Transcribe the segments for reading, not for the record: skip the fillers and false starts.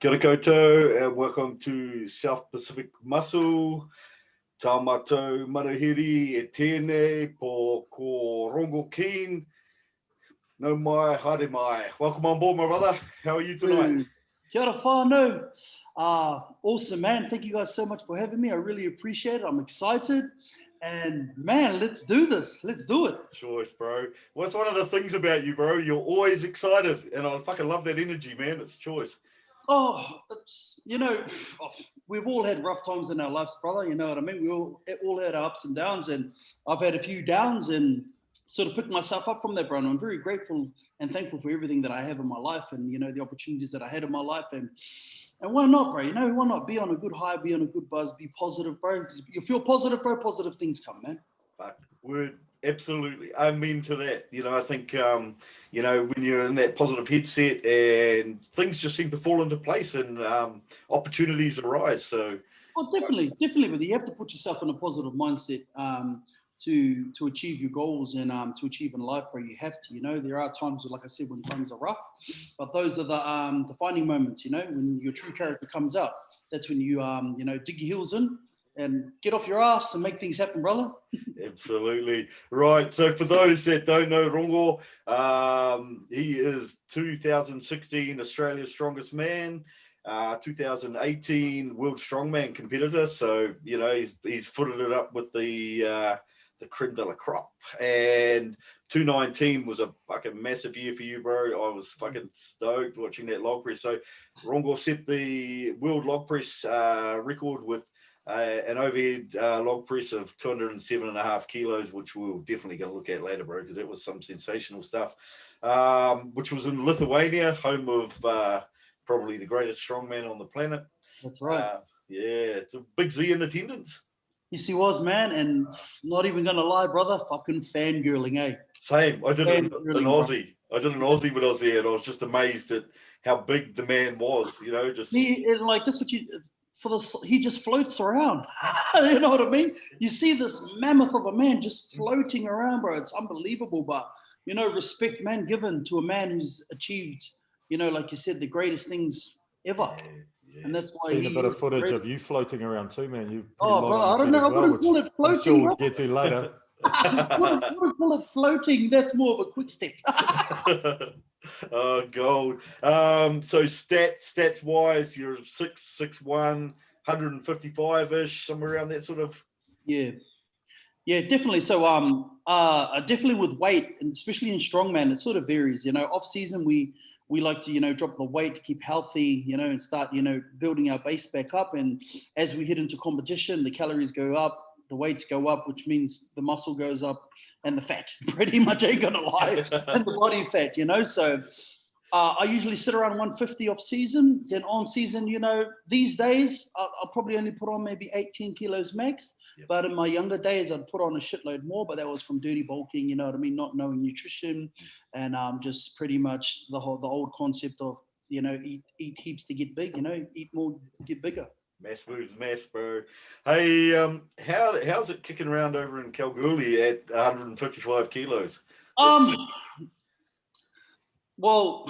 Kia ora koutou, and welcome to South Pacific Muscle. Tā mātou maruhiri e tēnei po ko Rongo Keene. No mai, haere mai. Welcome on board, my brother. How are you tonight? Kia ora whānau. Awesome, man. Thank you guys so much for having me. I really appreciate it. I'm excited. And, man, let's do this. Let's do it. Choice, bro. What's one of the things about you, bro? You're always excited. And I fucking love that energy, man. It's choice. Oh, it's, we've all had rough times in our lives, brother. You know what I mean? We all had our ups and downs. And I've had a few downs and sort of picked myself up from that, bro. And I'm very grateful and thankful for everything that I have in my life and, the opportunities that I had in my life. And why not, bro? Why not be on a good high, be on a good buzz, be positive, bro? You feel positive, bro, positive things come, man. But word, absolutely. I mean to that. I think, when you're in that positive headset and things just seem to fall into place and opportunities arise. So, definitely. But you have to put yourself in a positive mindset to achieve your goals and to achieve in life, bro. You have to, there are times, like I said, when times are rough, but those are the defining moments, when your true character comes out. That's when you, dig your heels in and get off your ass and make things happen, brother. Absolutely. Right. So for those that don't know Rongo, he is 2016 Australia's strongest man. 2018 world strongman competitor. So, he's footed it up with the creme de la crop, and 2019 was a fucking massive year for you, bro. I was fucking stoked watching that log press. So Rongo set the world log press record with an overhead log press of 207.5 kilos, which we're definitely going to look at later, bro, because that was some sensational stuff, which was in Lithuania, home of probably the greatest strongman on the planet. That's right. Yeah, it's a big Z in attendance. Yes, he was, man, and not even gonna lie, brother, fucking fangirling, eh? Same. I did it in Aussie. I did an Aussie when I was there, and I was just amazed at how big the man was. He just floats around. You know what I mean? You see this mammoth of a man just floating around, bro. It's unbelievable, but respect, man, given to a man who's achieved, like you said, the greatest things ever. Yeah. And that's why seen a bit of footage of you floating around too, man. You've brother, I don't know. I wouldn't call it floating. I'm sure we'll get to later. I wouldn't call it floating. That's more of a quick step. Oh, gold. So stats wise, you're 6'1", 155-ish, somewhere around that sort of. Yeah, definitely. So definitely with weight, and especially in strongman, it sort of varies. Off season we like to, drop the weight to keep healthy, and start, building our base back up. And as we head into competition, the calories go up, the weights go up, which means the muscle goes up and the fat pretty much ain't gonna lie, and the body fat, So I usually sit around 150 off season. Then on season, these days I'll probably only put on maybe 18 kilos max. Yep. But in my younger days, I'd put on a shitload more, but that was from dirty bulking, you know what I mean? Not knowing nutrition and just pretty much the old concept of, eat heaps to get big, eat more, get bigger. Mass moves mass, bro. Hey, how's it kicking around over in Kalgoorlie at 155 kilos? Well,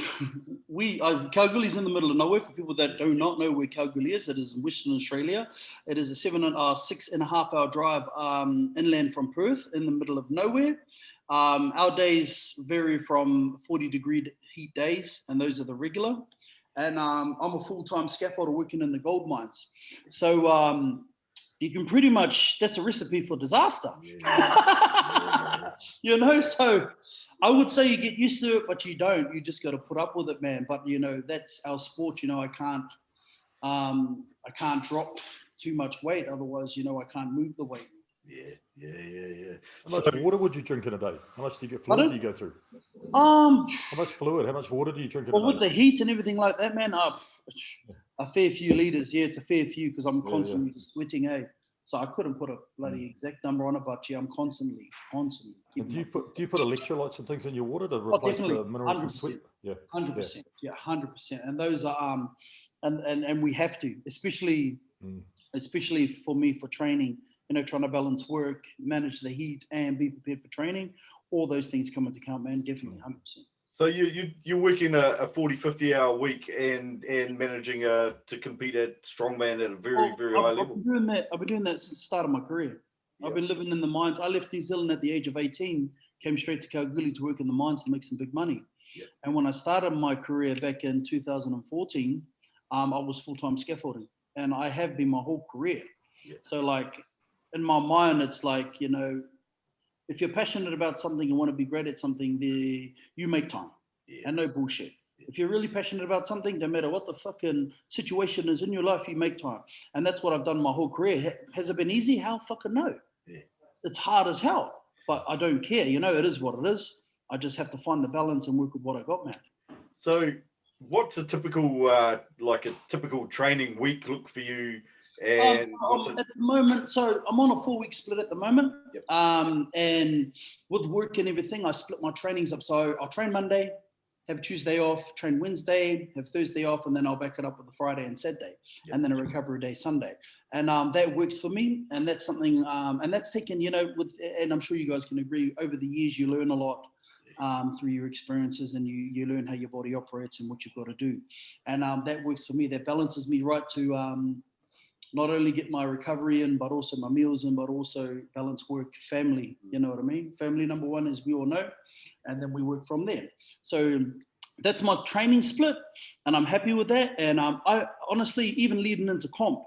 Kalgoorlie's in the middle of nowhere. For people that do not know where Kalgoorlie is, it is in Western Australia. It is a 6.5 hour drive inland from Perth, in the middle of nowhere. Our days vary from 40-degree heat days, and those are the regular. And I'm a full-time scaffolder working in the gold mines. So you can pretty much, that's a recipe for disaster. Yeah. So I would say you get used to it, but you don't. You just got to put up with it, man. But, that's our sport. I can't drop too much weight. Otherwise, I can't move the weight. Yeah. How much water would you drink in a day? How much do you get fluid do you go through? How much fluid, how much water do you drink in a day? With the heat and everything like that, man, a fair few liters. Yeah, it's a fair few because I'm constantly just sweating, eh? So I couldn't put a bloody exact number on it, but yeah, I'm constantly. And do you put electrolytes and things in your water to replace the minerals from sweat? Yeah, 100%. Yeah, 100%. And those are and we have to, especially for me for training. Trying to balance work, manage the heat, and be prepared for training. All those things come into account, man. Definitely, 100%. So you're working a 40, 50 hour week and managing to compete at strongman at a very high level. I've been doing that since the start of my career. Yeah. I've been living in the mines. I left New Zealand at the age of 18, came straight to Kalgoorlie to work in the mines to make some big money. Yeah. And when I started my career back in 2014, I was full-time scaffolding, and I have been my whole career. Yeah. So like in my mind, it's like, you know, if you're passionate about something and want to be great at something, you make time. Yeah. And no bullshit. Yeah. If you're really passionate about something, no matter what the fucking situation is in your life, you make time. And that's what I've done my whole career. Has it been easy? Hell fucking no. Yeah. It's hard as hell, but I don't care. You know, it is what it is. I just have to find the balance and work with what I got, man. So what's a typical, like a typical training week look for you? And at the moment, so I'm on a 4-week split at the moment. Yep. And with work and everything, I split my trainings up. So I'll train Monday, have Tuesday off, train Wednesday, have Thursday off, and then I'll back it up with the Friday and Saturday, Yep. and then a recovery day Sunday. And that works for me. And that's something, and that's taken, you know, and I'm sure you guys can agree, over the years, you learn a lot through your experiences, and you learn how your body operates and what you've got to do. And that works for me. That balances me right to not only get my recovery in, but also my meals in, but also balance work, family, you know what I mean? Family number one, as we all know, and then we work from there. So that's my training split, and I'm happy with that. And I honestly, even leading into comp,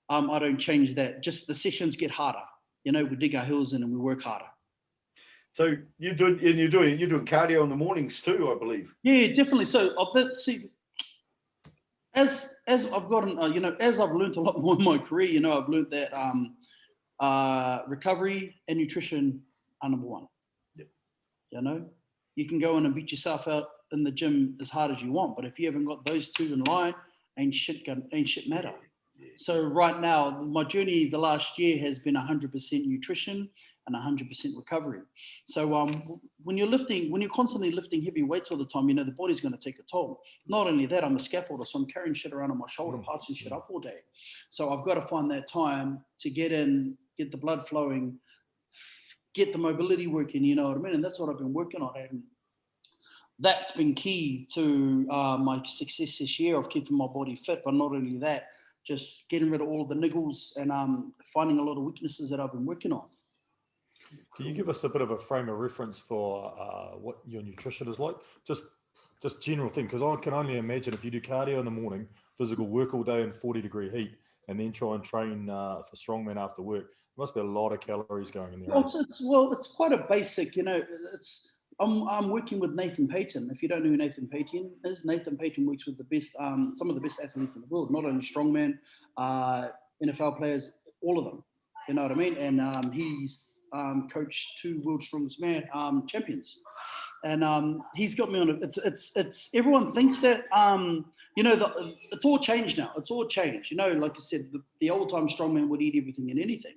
I don't change that. Just the sessions get harder. You know, we dig our heels in and we work harder. so you're doing cardio in the mornings too, I believe. Yeah, definitely. So see, as I've gotten, you know, as I've learned a lot more in my career, you know, I've learned that recovery and nutrition are number one. Yep. You know, you can go in and beat yourself out in the gym as hard as you want, but if you haven't got those two in line, ain't shit matter. Yeah. So right now, my journey the last year has been 100% nutrition and 100% recovery. So when you're constantly lifting heavy weights all the time, you know, the body's going to take a toll. Not only that, I'm a scaffolder, so I'm carrying shit around on my shoulder, passing shit up all day. So I've got to find that time to get in, get the blood flowing, get the mobility working, you know what I mean? And that's what I've been working on. And that's been key to my success this year of keeping my body fit. But not only that, just getting rid of all the niggles and finding a lot of weaknesses that I've been working on. Can you give us a bit of a frame of reference for what your nutrition is like? Just general thing, because I can only imagine if you do cardio in the morning, physical work all day in 40-degree heat, and then try and train for strongman after work, there must be a lot of calories going in there. It's quite a basic, you know, I'm working with Nathan Payton. If you don't know who Nathan Payton is, Nathan Payton works with the best, some of the best athletes in the world, not only strongman, NFL players, all of them. You know what I mean? And he's coached 2 World Strongest Man champions, and he's got me on it. It's everyone thinks that you know, it's all changed now. It's all changed. You know, like I said, the old time strongman would eat everything and anything.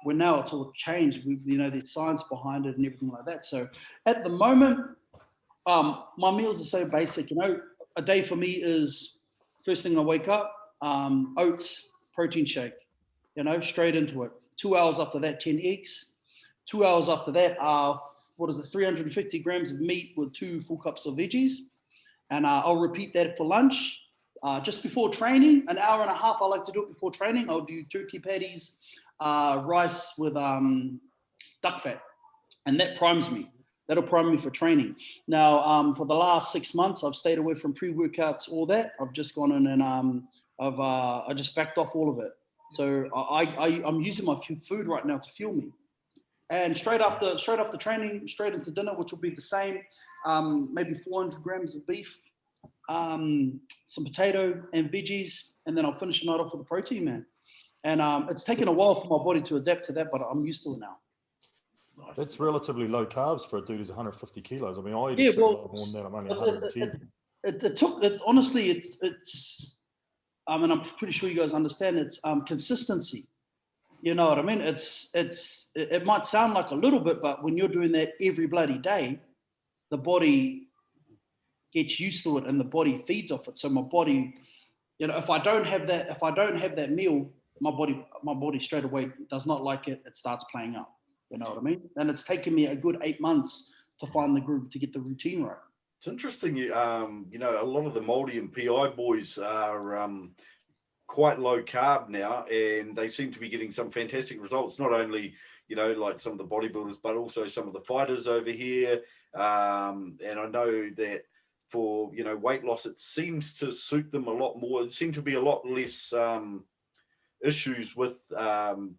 Well, now it's all changed. You know, there's science behind it and everything like that. So at the moment, my meals are so basic. You know, a day for me is first thing I wake up, oats, protein shake, you know, straight into it. 2 hours after that, 10 eggs. 2 hours after that, 350 grams of meat with 2 full cups of veggies. And I'll repeat that for lunch. Just before training, an hour and a half, I like to do it before training. I'll do turkey patties, rice with duck fat, and that primes me. That'll prime me for training. Now, for the last 6 months, I've stayed away from pre-workouts, all that. I've just gone in and I just backed off all of it. So I'm using my food right now to fuel me. And straight after training, straight into dinner, which will be the same, maybe 400 grams of beef, some potato and veggies, and then I'll finish the night off with the protein, man. And it's taken a while for my body to adapt to that, but I'm used to it now. Nice. That's relatively low carbs for a dude who's 150 kilos. I mean, I eat a lot more than that. I'm only 110. It's and I'm pretty sure you guys understand it's consistency. You know what I mean? It might sound like a little bit, but when you're doing that every bloody day, the body gets used to it and the body feeds off it. So my body, you know, if I don't have that meal, my body straight away does not like it. It starts playing up. You know what I mean? And it's taken me a good 8 months to find the groove to get the routine right. It's interesting. You know, a lot of the Māori and PI boys are quite low carb now, and they seem to be getting some fantastic results. Not only, you know, like some of the bodybuilders, but also some of the fighters over here. And I know that for, you know, weight loss, it seems to suit them a lot more. It seems to be a lot less issues with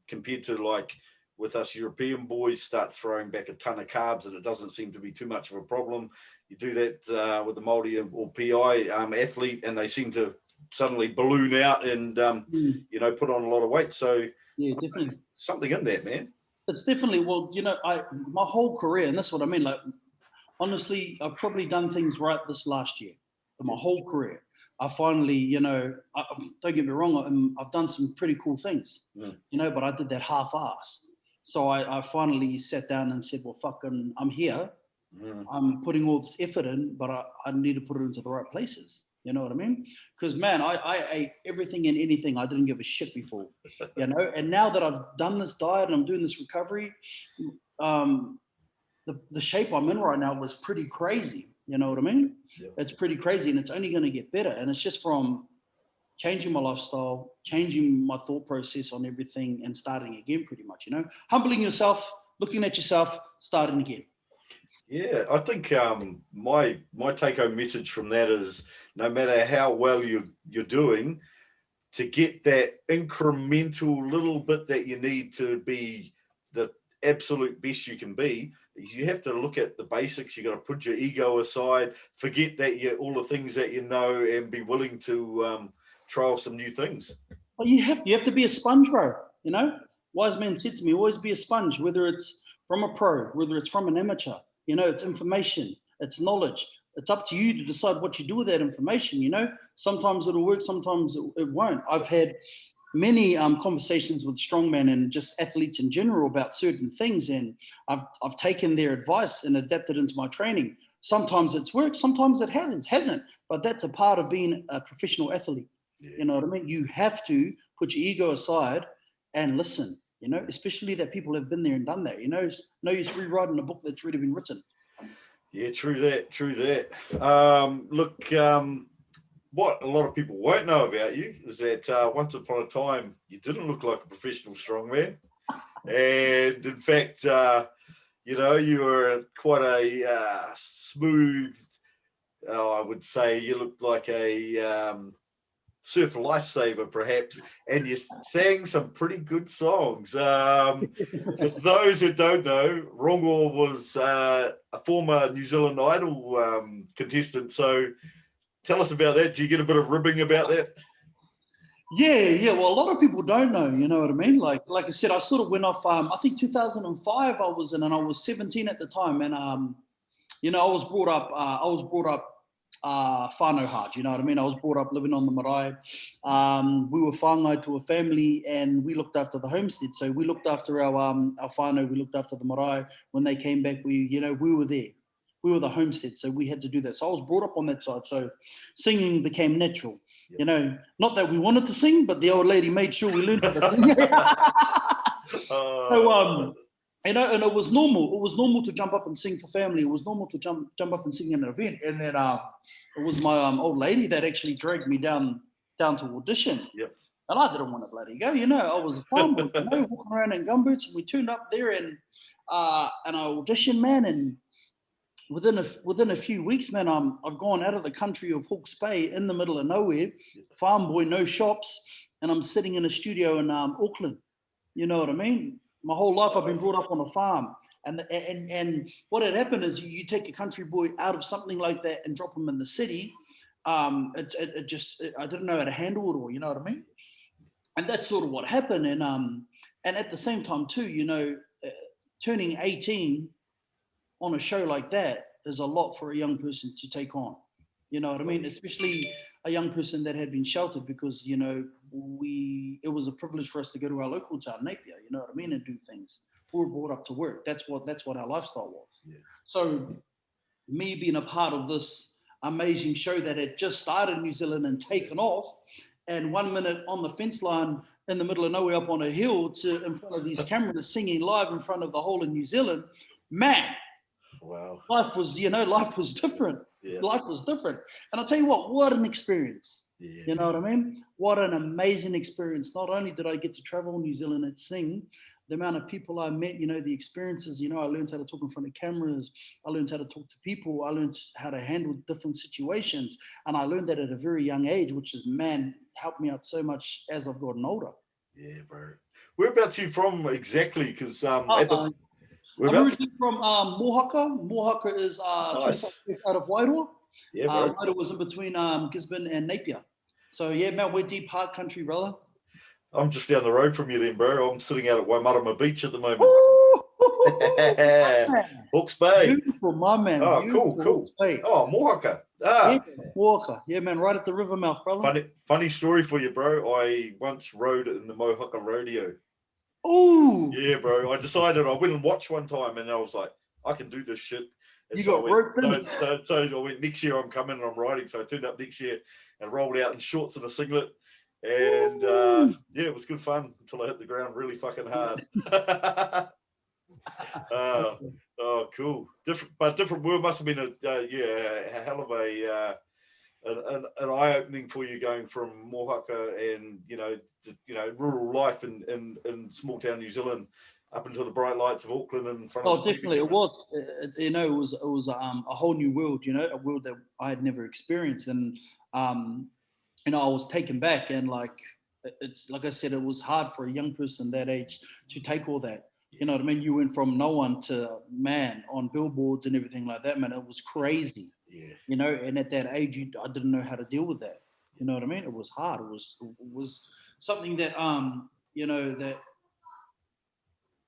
compared to like with us European boys start throwing back a ton of carbs, and it doesn't seem to be too much of a problem. You do that with the Māori or PI athlete, and they seem to suddenly balloon out and you know, put on a lot of weight. So yeah, definitely something in that, man. It's definitely, well, you know, my whole career, and that's what I mean, like, honestly, I've probably done things right this last year. My whole career, I finally, you know, don't get me wrong, I've done some pretty cool things, you know, but I did that half-assed. So I finally sat down and said, well, fucking, I'm here. I'm putting all this effort in, but I need to put it into the right places. You know what I mean? Because, man, I ate everything and anything. I didn't give a shit before, you know? And now that I've done this diet and I'm doing this recovery, the shape I'm in right now was pretty crazy. You know what I mean? Yep. It's pretty crazy, and it's only going to get better. And it's just from changing my lifestyle, changing my thought process on everything, and starting again, pretty much, you know? Humbling yourself, looking at yourself, starting again. Yeah, I think my take-home message from that is, no matter how well you're doing, to get that incremental little bit that you need to be the absolute best you can be, you have to look at the basics. You got to put your ego aside, forget that all the things that you know, and be willing to trial some new things. Well, you have to be a sponge, bro. You know, wise men said to me, always be a sponge, whether it's from a pro, whether it's from an amateur. You know, it's information, it's knowledge. It's up to you to decide what you do with that information. You know, sometimes it'll work, sometimes it won't. I've had many conversations with strongmen and just athletes in general about certain things, and I've taken their advice and adapted into my training. Sometimes it's worked, sometimes it hasn't. But that's a part of being a professional athlete. Yeah. You know what I mean? You have to put your ego aside and listen. You know, especially that people have been there and done that. You know, no use rewriting a book that's already been written. Yeah, true that. Look, what a lot of people won't know about you is that once upon a time, you didn't look like a professional strongman. And in fact, you know, you were quite a smooth, I would say you looked like a surf lifesaver, perhaps, and you sang some pretty good songs. For those who don't know, Rongo was a former New Zealand Idol contestant. So tell us about that. Do you get a bit of ribbing about that? Yeah. Well, a lot of people don't know, you know what I mean? Like I said, I sort of went off, I think 2005 I was in, and I was 17 at the time. And, you know, I was brought up whānau hard, you know what I mean? I was brought up living on the marae. We were whāngai to a family, and we looked after the homestead. So we looked after our whānau, we looked after the marae. When they came back, we were there. We were the homestead, so we had to do that. So I was brought up on that side. So singing became natural. Yep. You know, not that we wanted to sing, but the old lady made sure we learned how to sing. So, you know, and it was normal. It was normal to jump up and sing for family. It was normal to jump up and sing in an event. And then it was my old lady that actually dragged me down to audition. Yep. And I didn't want to bloody go. You know, I was a farm boy, you know, walking around in gumboots. And we turned up there, and I auditioned, man. And within a few weeks, man, I've gone out of the country of Hawke's Bay in the middle of nowhere, farm boy, no shops, and I'm sitting in a studio in Auckland. You know what I mean? My whole life I've been brought up on a farm, and what had happened is you take a country boy out of something like that and drop him in the city. I didn't know how to handle it all. You know what I mean? And that's sort of what happened. And at the same time too, you know, turning 18 on a show like that is a lot for a young person to take on. You know what I mean? Especially a young person that had been sheltered, because, you know, it was a privilege for us to go to our local town, Napier, you know what I mean, and do things. We were brought up to work. That's what our lifestyle was. Yeah. So me being a part of this amazing show that had just started in New Zealand and taken off, and 1 minute on the fence line in the middle of nowhere up on a hill to in front of these cameras singing live in front of the whole of New Zealand, man. Wow. Life was different. Life was different. And I'll tell you what an experience. Yeah, you know what I mean? What an amazing experience. Not only did I get to travel New Zealand and sing, the amount of people I met, the experiences, I learned how to talk in front of cameras. I learned how to talk to people. I learned how to handle different situations. And I learned that at a very young age, which is, helped me out so much as I've gotten older. Yeah, bro. Whereabouts are you from exactly? Because I'm originally from Mohaka. Mohaka is 25 km out of Wairoa. Yeah, bro. Wairoa was in between Gisborne and Napier. So yeah, man, we're deep heart country, brother. I'm just down the road from you then, bro. I'm sitting out at Waimarama Beach at the moment. Hawke's Bay. Beautiful, my man. Oh, beautiful, cool. Oh, Mohaka. Yeah, Mohaka. Yeah, man, right at the river mouth, brother. Funny story for you, bro. I once rode in the Mohaka rodeo. Oh. Yeah, bro. I decided I went and watched one time, and I was like, I can do this shit. And you got roped in. So I went, next year I'm coming and I'm riding. So I turned up next year and rolled out in shorts and a singlet. And it was good fun until I hit the ground really fucking hard. Cool. Different world. Must have been a hell of an eye-opening for you going from Mohaka and rural life in small town New Zealand up into the bright lights of Auckland and in front of definitely it was. It was a whole new world. A world that I had never experienced, and I was taken back, and it's like I said, it was hard for a young person that age to take all that. You know what I mean? You went from no one to man on billboards and everything like that, man. It was crazy. Yeah. And at that age, I didn't know how to deal with that. You know what I mean? It was hard. It was something that that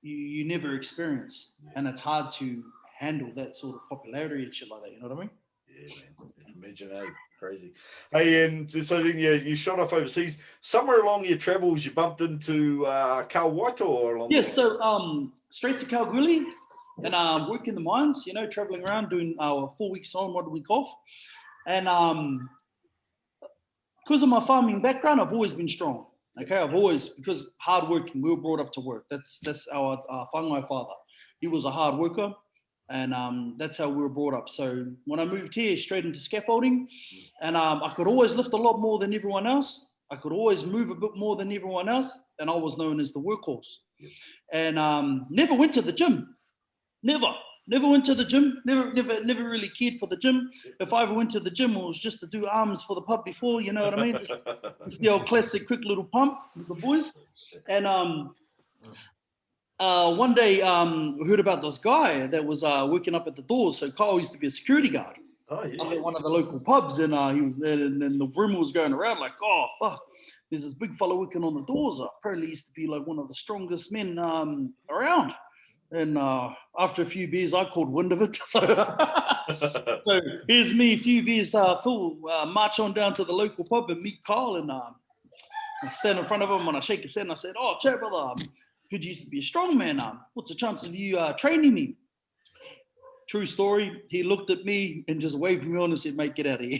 you never experience, and it's hard to handle that sort of popularity and shit like that. You know what I mean? Yeah, man. Imagine, crazy. Hey, and so then you shot off overseas. Somewhere along your travels, you bumped into Carl Waito or along. Yes, so straight to Kalgoorlie and work in the mines. Traveling around doing our 4 weeks on, 1 week off, and because of my farming background, I've always been strong. Okay, because hardworking. We were brought up to work. That's our whāngai father. He was a hard worker. And that's how we were brought up. So when I moved here, straight into scaffolding, and I could always lift a lot more than everyone else. I could always move a bit more than everyone else, and I was known as the workhorse. Yep. And never went to the gym. Never went to the gym. Never really cared for the gym. If I ever went to the gym, it was just to do arms for the pub before. You know what I mean? It's the old classic, quick little pump with the boys. And one day, we heard about this guy that was working up at the doors. So Kyle used to be a security guard at one of the local pubs, and he was there, and the rumor was going around like, oh fuck, there's this big fella working on the doors. Apparently, used to be like one of the strongest men around. And after a few beers, I caught wind of it. So here's me, a few beers full, march on down to the local pub and meet Kyle, and I stand in front of him and I shake his hand. I said, oh, Chair brother, heard you used to be a strong man. What's the chance of you training me? True story. He looked at me and just waved me on and said, mate, get out of here.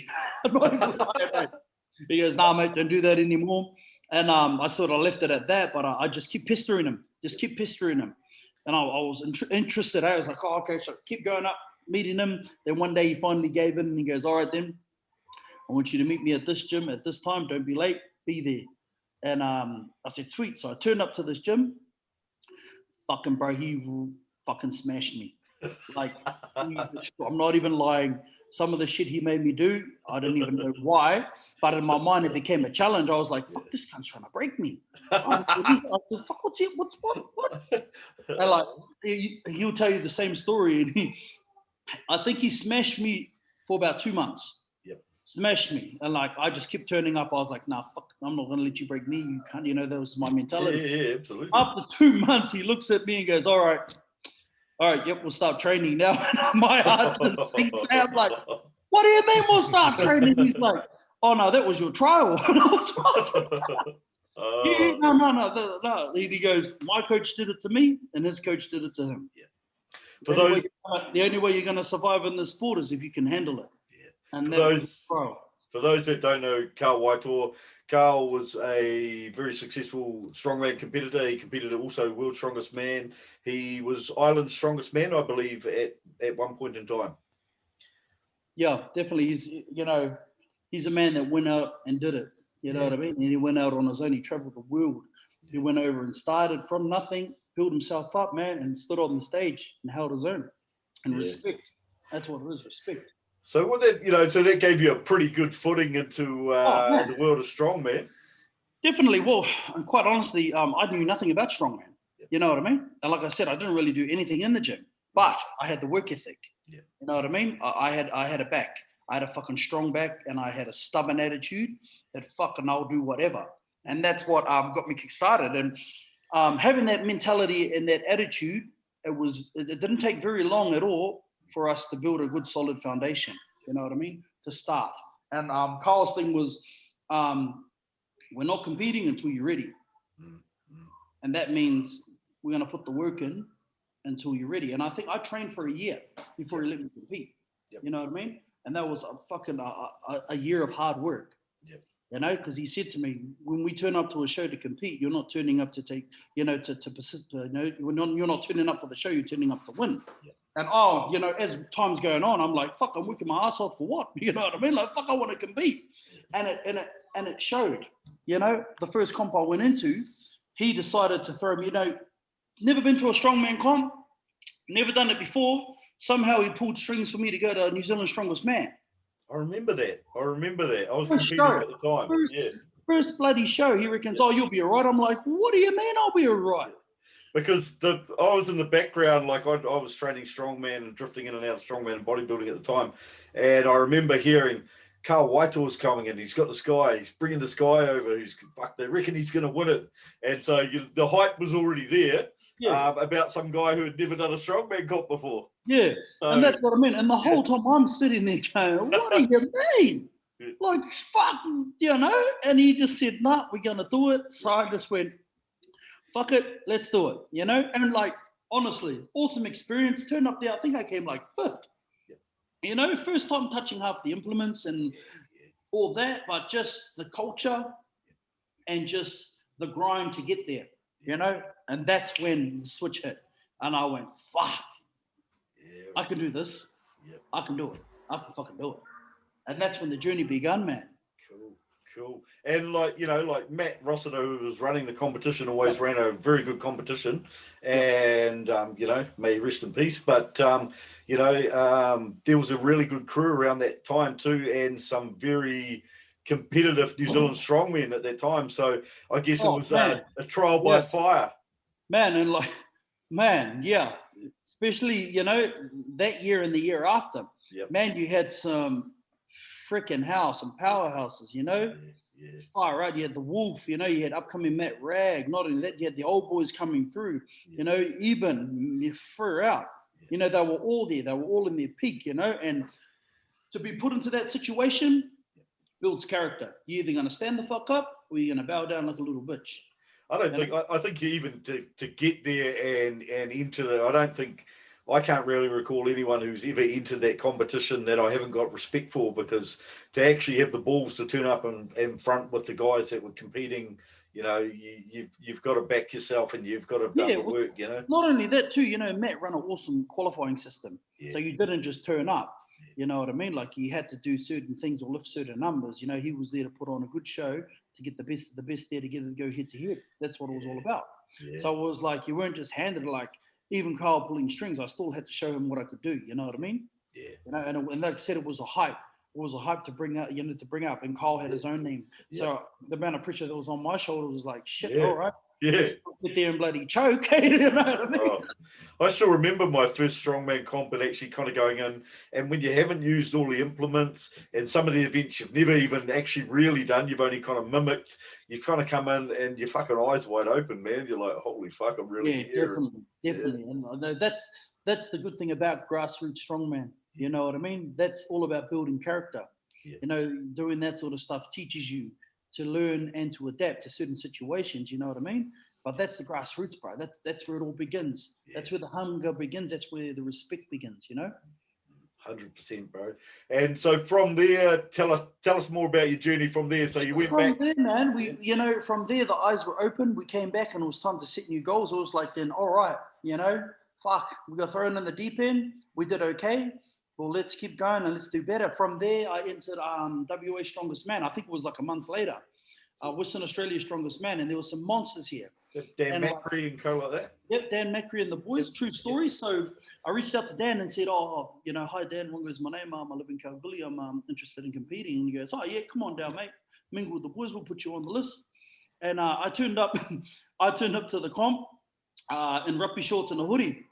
He goes, nah, mate, don't do that anymore. And I sort of left it at that, but I just keep pestering him. And I was interested. I was like, oh, okay, so keep going up, meeting him. Then one day he finally gave in and he goes, all right, then I want you to meet me at this gym at this time. Don't be late, be there. And I said, sweet. So I turned up to this gym. Fucking bro, he fucking smashed me. Like, I'm not even lying. Some of the shit he made me do, I didn't even know why. But in my mind, it became a challenge. I was like, fuck, this cunt's trying to break me. I said, fuck, what's it? What? And like, he'll tell you the same story. And I think he smashed me for about 2 months. Smashed me. And like, I just kept turning up. I was like, nah, fuck, I'm not going to let you break me. You can't, that was my mentality. Yeah, absolutely. After 2 months, he looks at me and goes, all right, yep, we'll start training now. And my heart just sinks out. Like, what do you mean we'll start training? He's like, oh no, that was your trial. And I was like, yeah, no. He goes, my coach did it to me, and his coach did it to him. Yeah. The only way you're going to survive in this sport is if you can handle it. And for those that don't know Carl Waito, Carl was a very successful strongman competitor. He competed also World's Strongest Man. He was Ireland's strongest man, I believe, at one point in time. Yeah, definitely. He's a man that went out and did it. You know what I mean? And he went out on his own. He traveled the world. He went over and started from nothing, built himself up, man, and stood on the stage and held his own. And respect. That's what it is, respect. So with that, so that gave you a pretty good footing into the world of strongman. Definitely. Well, and quite honestly, I knew nothing about strongman. You know what I mean? And like I said, I didn't really do anything in the gym, but I had the work ethic. Yeah. You know what I mean? I had a back. I had a fucking strong back, and I had a stubborn attitude that fucking I'll do whatever. And that's what got me kick-started. And having that mentality and that attitude, it didn't take very long at all for us to build a good solid foundation. You know what I mean? To start. And Carl's thing was, we're not competing until you're ready. And that means we're going to put the work in until you're ready. And I think I trained for a year before he let me compete. Yep. You know what I mean? And that was a year of hard work. Yep. You know, because he said to me, when we turn up to a show to compete, you're not turning up to take, to persist. You're not turning up for the show, you're turning up to win. Yep. And as time's going on, I'm like, fuck, I'm working my ass off for what? You know what I mean? Like, fuck, I want to compete. And it showed. The first comp I went into, he decided to throw me, never been to a strongman comp, never done it before. Somehow he pulled strings for me to go to New Zealand's Strongest Man. I remember that. I was competing at the time. First bloody show, he reckons, oh, you'll be all right. I'm like, what do you mean I'll be all right? Because I was in the background, like I was training strongman and drifting in and out of strongman and bodybuilding at the time. And I remember hearing Carl Waito's coming in. He's got this guy. He's bringing this guy over. They reckon he's going to win it. And so the hype was already there about some guy who had never done a strongman comp before. Yeah, so, and that's what I mean. And the whole time I'm sitting there going, what do you mean? Like, fuck, And he just said, nah, we're going to do it. So I just went, fuck it, let's do it, And like, honestly, awesome experience. Turned up there. I think I came like 5th. First time touching half the implements and all that, but just the culture and just the grind to get there, And that's when the switch hit. And I went, fuck, I can do this. Yep. I can do it. I can fucking do it. And that's when the journey began, man. Cool. And like Matt Rossiter, who was running the competition, always ran a very good competition. And, may he rest in peace. But, there was a really good crew around that time too, and some very competitive New Zealand strongmen at that time. So I guess it was a trial by fire. Especially, that year and the year after. Yep. Man, you had some freaking some powerhouses, Fire, right? You had the Wolf, you had upcoming Matt Rag. Not only that, you had the old boys coming through, even throughout. They were all there. They were all in their peak, and to be put into that situation builds character. You're either going to stand the fuck up or you're going to bow down like a little bitch. I think even to get there and into it, I can't really recall anyone who's ever entered that competition that I haven't got respect for, because to actually have the balls to turn up and front with the guys that were competing, you've got to back yourself and you've got to have done the work, Not only that too, Matt ran an awesome qualifying system. Yeah. So you didn't just turn up, you know what I mean? Like you had to do certain things or lift certain numbers. He was there to put on a good show to get the best there to get it to go head to head. That's what it was all about. Yeah. So it was like, you weren't just handed like, even Carl pulling strings, I still had to show him what I could do. You know what I mean? Yeah. And like I said, it was a hype. It was a hype to bring up, and Carl had his own name. Yeah. So the amount of pressure that was on my shoulders was like, shit, all right. Yeah. Get there and bloody choke. You know what I mean? I still remember my first strongman comp and actually kind of going in, and when you haven't used all the implements and some of the events you've never even actually really done, you've only kind of mimicked, you kind of come in and your fucking eyes wide open, man. You're like, holy fuck, I'm really here. Definitely. And that's the good thing about grassroots strongman. You know what I mean? That's all about building character. Yeah. Doing that sort of stuff teaches you to learn and to adapt to certain situations, you know what I mean? But that's the grassroots, bro. That's where it all begins. Yeah. That's where the hunger begins. That's where the respect begins, 100%, bro. And so from there, tell us more about your journey from there. So you went back. From there, man, from there, the eyes were open. We came back and it was time to set new goals. It was like, then, all right, fuck, we got thrown in the deep end. We did okay. well, let's keep going and let's do better. From there, I entered WA Strongest Man. I think it was like a month later. Western Australia's Strongest Man, and there were some monsters here. Dan Macri and co like that. Yep, Dan Macri and the boys. Yep. True story. Yep. So I reached out to Dan and said, "Oh, you know, hi Dan, Rongo is my name. I live in Kalgoorlie. I'm interested in competing." And he goes, "Oh yeah, come on down, mate. Mingle with the boys. We'll put you on the list." And I turned up. I turned up to the comp in rugby shorts and a hoodie.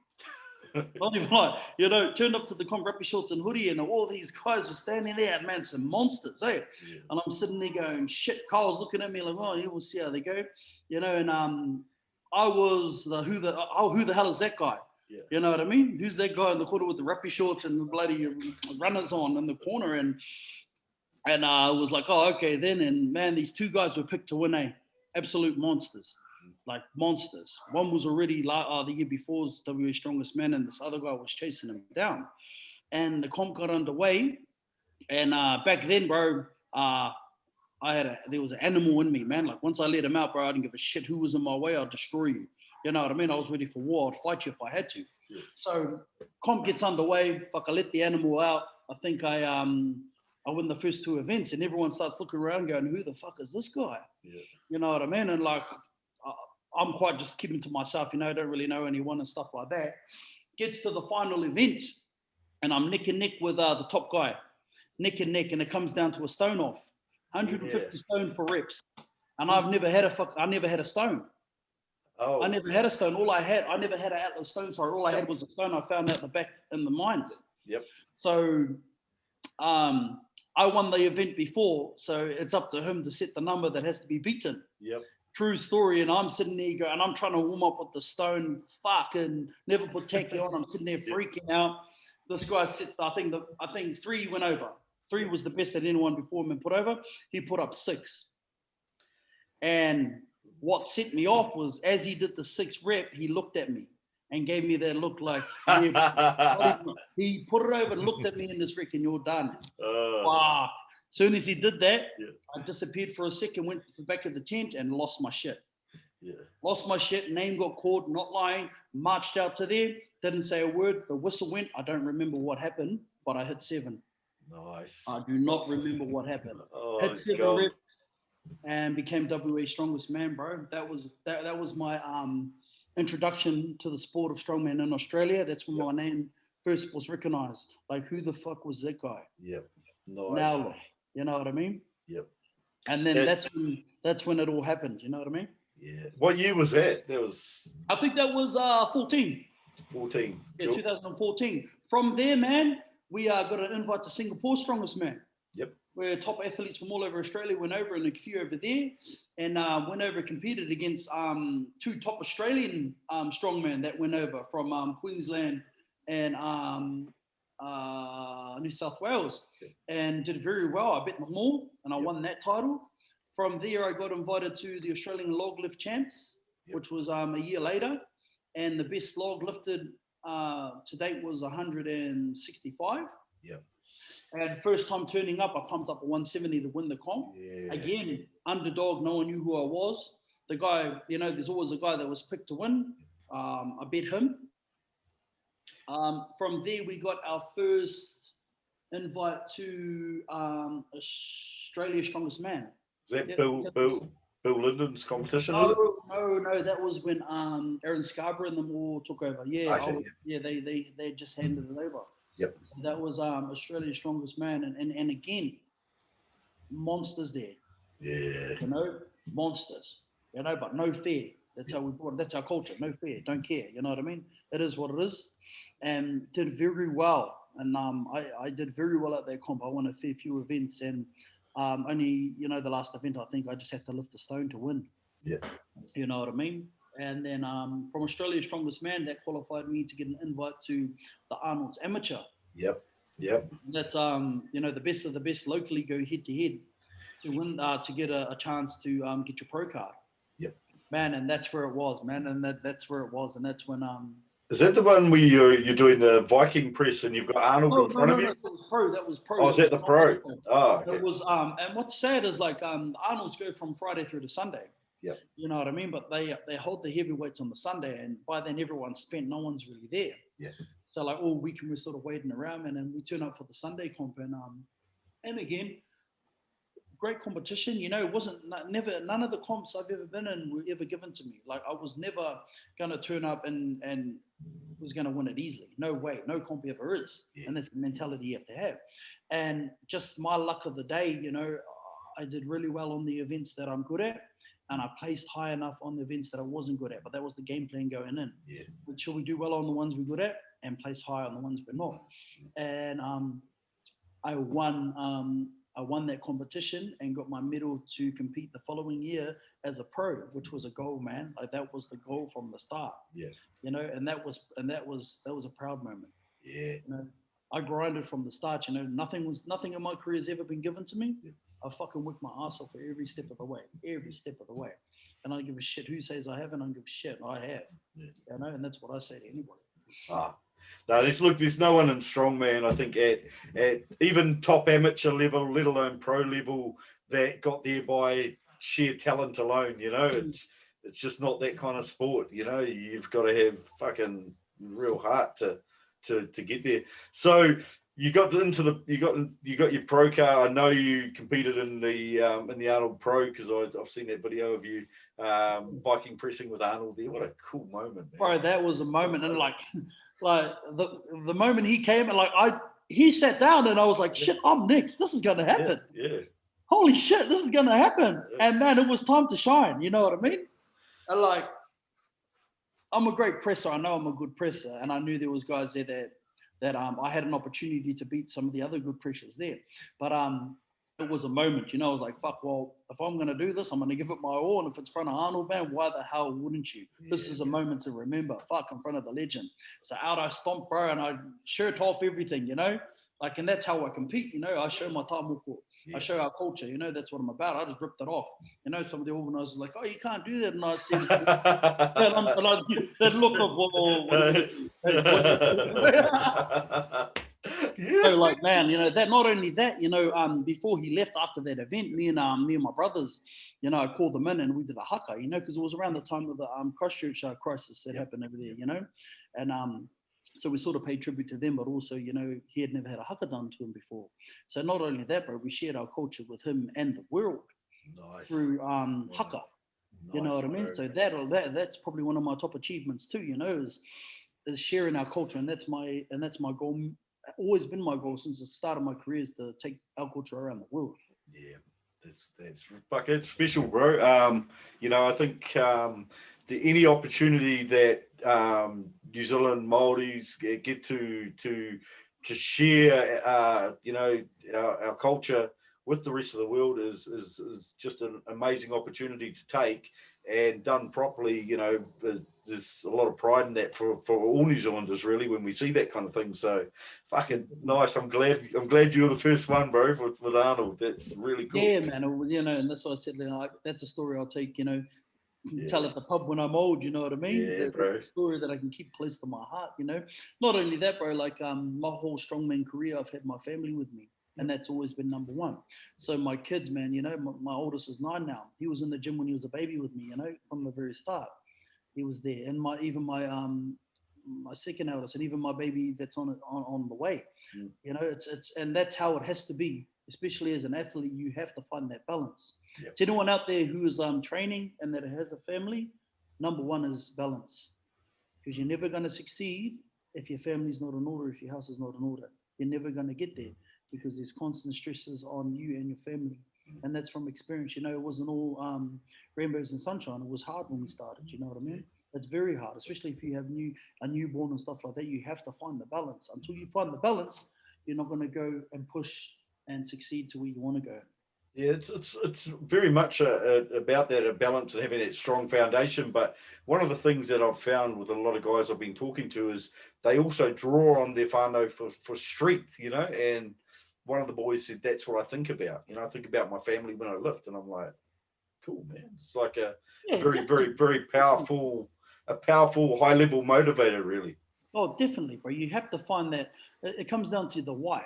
Not even like, you know, turned up to the comp, rugby shorts and hoodie, and all these guys were standing there, and man, some monsters, eh? Yeah. And I'm sitting there going, shit. Carl's looking at me like, oh, yeah, we'll see how they go, you know. And I was who the hell is that guy? Yeah. You know what I mean? Who's that guy in the corner with the rugby shorts and the bloody runners on in the corner? And I was like, oh, okay then. And man, these two guys were picked to win, absolute monsters. Like monsters. One was already the year before's WA Strongest Man, and this other guy was chasing him down. And the comp got underway. And back then, bro, there was an animal in me, man. Like once I let him out, bro, I didn't give a shit who was in my way. I'd destroy you. You know what I mean? I was ready for war. I'd fight you if I had to. Yeah. So comp gets underway. Fuck, I let the animal out. I think I win the first two events, and everyone starts looking around going, who the fuck is this guy? Yeah. You know what I mean? And like, I'm quite just keeping to myself, you know, don't really know anyone and stuff like that. Gets to the final event, and I'm neck and neck with the top guy, neck and neck, and it comes down to a stone off, 150 stone for reps, and I never had a stone. Oh, I never had a stone. I never had an Atlas stone. Sorry, all I had was a stone I found out the back in the mines. Yep. So, I won the event before, so it's up to him to set the number that has to be beaten. Yep. True story. And I'm sitting there and I'm trying to warm up with the stone, fucking never put tacky on. I'm sitting there freaking out. This guy sits, I think 3 went over. 3 was the best that anyone before him put over. He put up 6. And what set me off was as he did the 6th rep, he looked at me and gave me that look like, he put it over and looked at me in this Rick, and you're done. Wow. Soon as he did that, I disappeared for a second, went to the back of the tent and lost my shit. Yeah. Lost my shit, name got called, not lying, marched out to there, didn't say a word, the whistle went, I don't remember what happened, but I hit 7. Nice. I do not remember what happened. Hit 7 reps and became WA Strongest Man, bro. That was my introduction to the sport of strongman in Australia. That's when my name first was recognized. Like, who the fuck was that guy? Yep. Nice. Now look. You know what I mean? Yep. And then that's when it all happened. You know what I mean? Yeah. What year was that? I think that was 14. 14. Yeah, cool. 2014. From there, man, we got an invite to Singapore Strongest Man. Yep. Where top athletes from all over Australia went over, and a few over there, and went over, competed against 2 top Australian strongmen that went over from Queensland and New South Wales, and did very well. I bet them all, and I won that title. From there, I got invited to the Australian Log Lift Champs, which was a year later, and the best log lifted to date was 165. Yep. And first time turning up, I pumped up a 170 to win the comp. Yeah. Again, underdog, no one knew who I was. The guy, you know, there's always a guy that was picked to win. I bet him. From there, we got our first invite to Australia's Strongest Man. Is that Bill Lyndon's competition? No, that was when Aaron Scarborough and them all took over. Yeah, okay. They just handed it over. Yep. So that was Australia's Strongest Man, and again, monsters there. Yeah. You know, monsters. You know, but no fear. That's how we brought it. That's our culture. No fear. Don't care. You know what I mean? It is what it is. And did very well. And I did very well at that comp. I won a fair few events, and only, you know, the last event, I think I just had to lift the stone to win. Yeah. You know what I mean? And then from Australia's Strongest Man, that qualified me to get an invite to the Arnold's Amateur. Yep. That's you know, the best of the best locally go head to head to win, to get a chance to get your pro card. Yep. Man, and that's where it was, man, and that's where it was, and that's when Is that the one where you're doing the Viking press and you've got Arnold in front of you? That was pro. Oh, is that the pro? Oh, okay. It was and what's sad is like Arnold's go from Friday through to Sunday. Yeah. You know what I mean? But they hold the heavyweights on the Sunday, and by then everyone's spent, no one's really there. Yeah. So like all weekend we're sort of waiting around, man, and we turn up for the Sunday comp, and again, great competition. You know, it wasn't never none of the comps I've ever been in were ever given to me. Like I was never gonna turn up and was gonna win it easily. No way, no comp ever is, and that's the mentality you have to have. And just my luck of the day, you know, I did really well on the events that I'm good at. And I placed high enough on the events that I wasn't good at, but that was the game plan going in. Yeah. Make sure we do well on the ones we're good at and place high on the ones we're not. And I won that competition and got my medal to compete the following year as a pro, which was a goal, man. Like that was the goal from the start. Yeah. You know, and that was a proud moment. Yeah. You know, I grinded from the start. You know, nothing in my career has ever been given to me. Yeah. I fucking worked my ass off every step of the way, and I don't give a shit who says I haven't. I don't give a shit. I have. Yeah. You know, and that's what I say to anybody. No, there's no one in strongman, I think, at even top amateur level, let alone pro level, that got there by sheer talent alone. You know, it's just not that kind of sport. You know, you've got to have fucking real heart to get there. So you got your pro car. I know you competed in the Arnold Pro because I've seen that video of you Viking pressing with Arnold there. What a cool moment, man. Bro, that was a moment, and like the moment he came and like he sat down and I was like, shit, I'm next. This is gonna happen. Yeah. Holy shit, this is gonna happen. Yeah. And man, it was time to shine. You know what I mean? And like, I'm a great presser. I know I'm a good presser, and I knew there was guys there that I had an opportunity to beat some of the other good pressures there. But it was a moment, you know, I was like, fuck, well, if I'm going to do this, I'm going to give it my all. And if it's in front of Arnold, man, why the hell wouldn't you? This is a moment to remember. Fuck, in front of the legend. So out I stomp, bro, and I shirt off everything, you know? Like, and that's how I compete, you know? I show my taimoko. I show our culture, you know? That's what I'm about. I just ripped it off. You know, some of the organisers are like, oh, you can't do that. And I said, that look of, So like, man, you know, that not only that, you know, before he left after that event, me and my brothers, you know, I called them in and we did a haka, you know, because it was around the time of the Christchurch crisis that happened over there, you know, and so we sort of paid tribute to them, but also, you know, he had never had a haka done to him before. So not only that, bro, we shared our culture with him and the world through haka. You know what I mean? So that's probably one of my top achievements too, you know, is sharing our culture, and that's my goal. Always been my goal since the start of my career is to take our culture around the world. Yeah, that's fucking special, bro. You know, I think any opportunity that New Zealand Māoris get to share, you know, our culture with the rest of the world is just an amazing opportunity to take, and done properly. You know, there's a lot of pride in that for all New Zealanders, really, when we see that kind of thing. So fucking nice. I'm glad you were the first one, bro, with Arnold. That's really cool. Yeah, man. You know, and that's what I said. Like, that's a story I'll take, you know, tell at the pub when I'm old, you know what I mean? Yeah, bro. That's a story that I can keep close to my heart, you know. Not only that, bro, like my whole strongman career, I've had my family with me. And that's always been number one. So my kids, man, you know, my oldest is 9 now. He was in the gym when he was a baby with me, you know, from the very start. He was there. And my second eldest, and even my baby that's on the way. You know, it's and that's how it has to be. Especially as an athlete, you have to find that balance. Yep. To anyone out there who is training and that has a family, number one is balance. Because you're never going to succeed if your family's not in order, if your house is not in order. You're never going to get there, because there's constant stresses on you and your family. And that's from experience. You know, it wasn't all rainbows and sunshine. It was hard when we started, you know what I mean? It's very hard, especially if you have a newborn and stuff like that. You have to find the balance. Until you find the balance, you're not going to go and push and succeed to where you want to go. Yeah, it's very much about that, a balance and having that strong foundation. But one of the things that I've found with a lot of guys I've been talking to is they also draw on their whānau for strength, you know. And one of the boys said, that's what I think about. You know, I think about my family when I lift, and I'm like, cool, man. It's like a very powerful high level motivator, really. Oh, definitely, bro. You have to find that. It comes down to the why.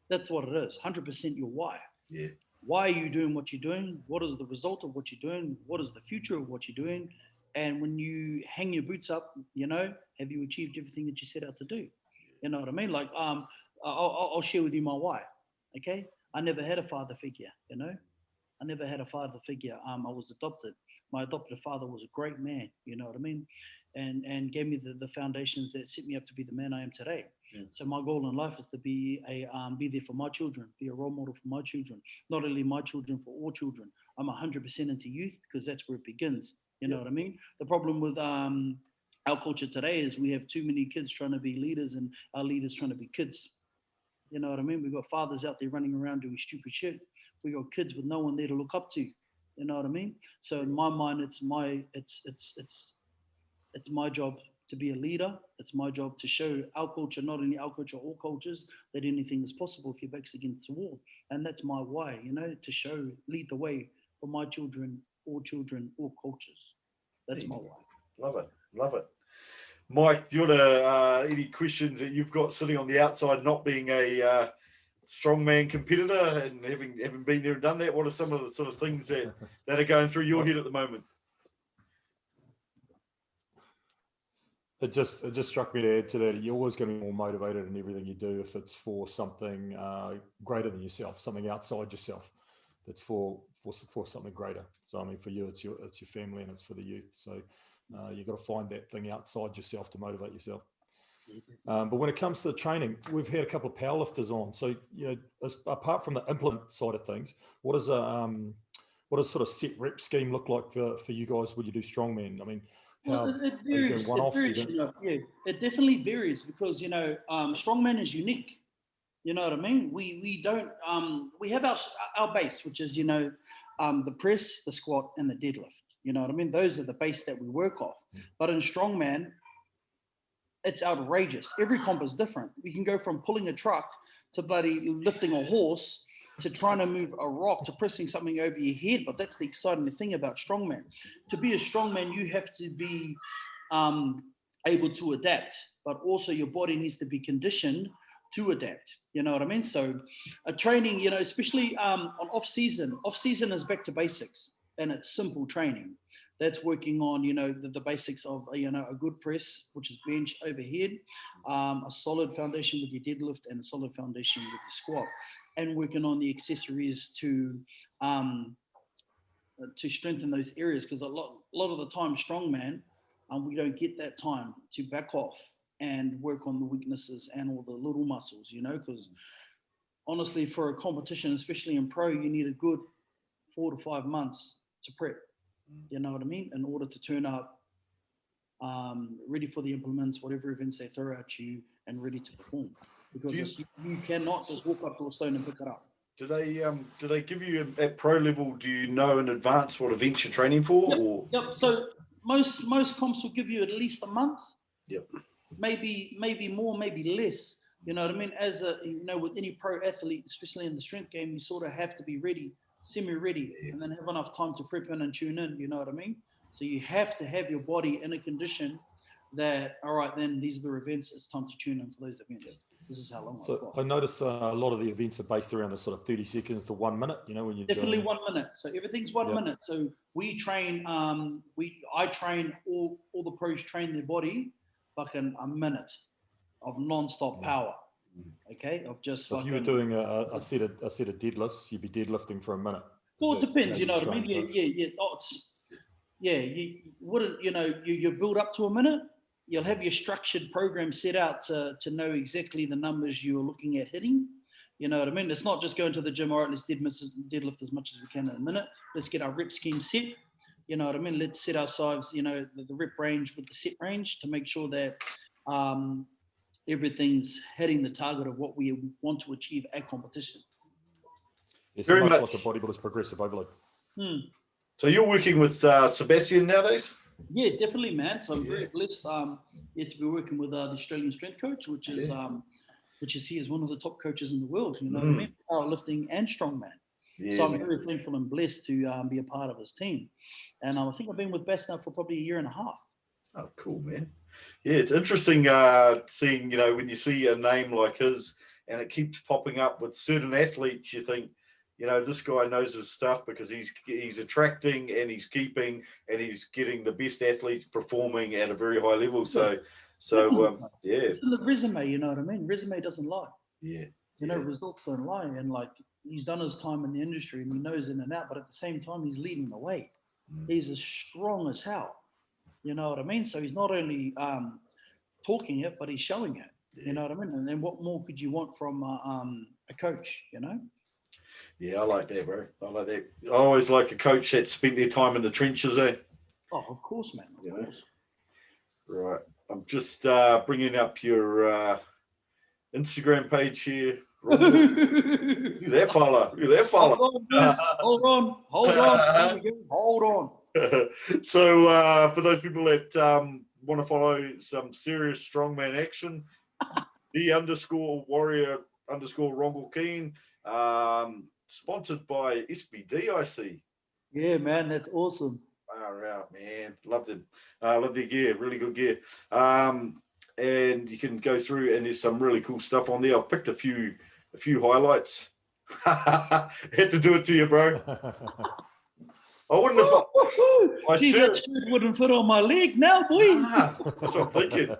That's what it is. 100% your why. Yeah. Why are you doing what you're doing? What is the result of what you're doing? What is the future of what you're doing? And when you hang your boots up, you know, have you achieved everything that you set out to do? You know what I mean? Like, I'll share with you my why. Okay, I never had a father figure. You know, I never had a father figure. I was adopted. My adopted father was a great man. You know what I mean? And gave me the foundations that set me up to be the man I am today. Mm. So my goal in life is to be there for my children, be a role model for my children. Not only my children, for all children. I'm 100% into youth because that's where it begins. You know what I mean? The problem with our culture today is we have too many kids trying to be leaders and our leaders trying to be kids. You know what I mean? We've got fathers out there running around doing stupid shit. We got kids with no one there to look up to. You know what I mean? So in my mind, it's my job to be a leader. It's my job to show our culture, not only our culture, all cultures, that anything is possible if your back's against the wall. And that's my why, you know, to show, lead the way for my children, all cultures. That's my why. Love it. Love it. Mike, do you want to, any questions that you've got sitting on the outside, not being a strongman competitor and having been there and done that? What are some of the sort of things that are going through your head at the moment? It just struck me to add to that. You're always going to be more motivated in everything you do if it's for something greater than yourself, something outside yourself. That's for something greater. So I mean, for you, it's your family and it's for the youth. So you've got to find that thing outside yourself to motivate yourself. But when it comes to the training, we've had a couple of powerlifters on. So you know, apart from the implement side of things, what does sort of set rep scheme look like for you guys when you do strongman? I mean, well, it varies. It definitely varies because, you know, strongman is unique. You know what I mean? We don't we have our base, which is, you know, the press, the squat, and the deadlift. You know what I mean? Those are the base that we work off. But in strongman, it's outrageous. Every comp is different. We can go from pulling a truck to bloody lifting a horse to trying to move a rock to pressing something over your head. But that's the exciting thing about strongman. To be a strongman, you have to be able to adapt, but also your body needs to be conditioned to adapt. You know what I mean? So a training, you know, especially on off season is back to basics, and it's simple training. That's working on, you know, the basics of, you know, a good press, which is bench overhead, a solid foundation with your deadlift, and a solid foundation with your squat, and working on the accessories to strengthen those areas. Because a lot of the time, strongman, we don't get that time to back off and work on the weaknesses and all the little muscles, you know, because honestly, for a competition, especially in pro, you need a good 4 to 5 months to prep. You know what I mean? In order to turn up ready for the implements, whatever events they throw at you, and ready to perform. Because you cannot just walk up to a stone and pick it up. Do they give you at pro level? Do you know in advance what events you're training for? Yep. So most comps will give you at least a month. Yep. Maybe more, maybe less. You know what I mean? As you know, with any pro athlete, especially in the strength game, you sort of have to be ready, semi-ready, and then have enough time to prep in and tune in. You know what I mean? So you have to have your body in a condition that, all right, then these are the events. It's time to tune in for those events. This is how long. So I notice a lot of the events are based around the sort of 30 seconds to 1 minute. You know, when you're definitely 1 minute. So everything's 1 minute. So we train. I train all the pros train their body fucking a minute of non-stop power. Okay, of just. So if you were doing a set of deadlifts, you'd be deadlifting for a minute. Well, it depends. You know what I mean? Yeah. You wouldn't. You know, you build up to a minute. You'll have your structured program set out to know exactly the numbers you're looking at hitting. You know what I mean? It's not just going to the gym, all right, let's deadlift as much as we can in a minute. Let's get our rep scheme set. You know what I mean? Let's set ourselves, you know, the rep range with the set range to make sure that everything's hitting the target of what we want to achieve at competition. It's very much like a bodybuilder's progressive overload. So you're working with Sebastian nowadays? Yeah, definitely, man. So I'm very blessed to be working with the Australian strength coach, which is he is one of the top coaches in the world. You know what I mean? Powerlifting and strongman. Yeah, so I'm very thankful and blessed to be a part of his team. And I think I've been with Best now for probably a year and a half. Oh, cool, man. Yeah, it's interesting seeing, you know, when you see a name like his and it keeps popping up with certain athletes, you think, you know, this guy knows his stuff because he's attracting and he's keeping and he's getting the best athletes performing at a very high level. So yeah. It's in the resume, you know what I mean? Resume doesn't lie. Yeah. You know, results don't lie. And like, he's done his time in the industry and he knows in and out, but at the same time, he's leading the way. He's as strong as hell. You know what I mean? So he's not only talking it, but he's showing it. Yeah. You know what I mean? And then what more could you want from a coach, you know? Yeah, I like that, bro. I like that. I always like a coach that spent their time in the trenches, eh? Oh, of course, man. Of course. Right. I'm just bringing up your Instagram page here. You that fella. Hold on. Hold on. So for those people that want to follow some serious strongman action, _warrior _Rongo Keene, sponsored by SBD, I see. Yeah, man, that's awesome. Far out, man. Love them. Love their gear. Really good gear. And you can go through and there's some really cool stuff on there. I've picked a few highlights. Had to do it to you, bro. I wouldn't have. Geez, that shirt wouldn't fit on my leg now, boy. That's what I'm thinking.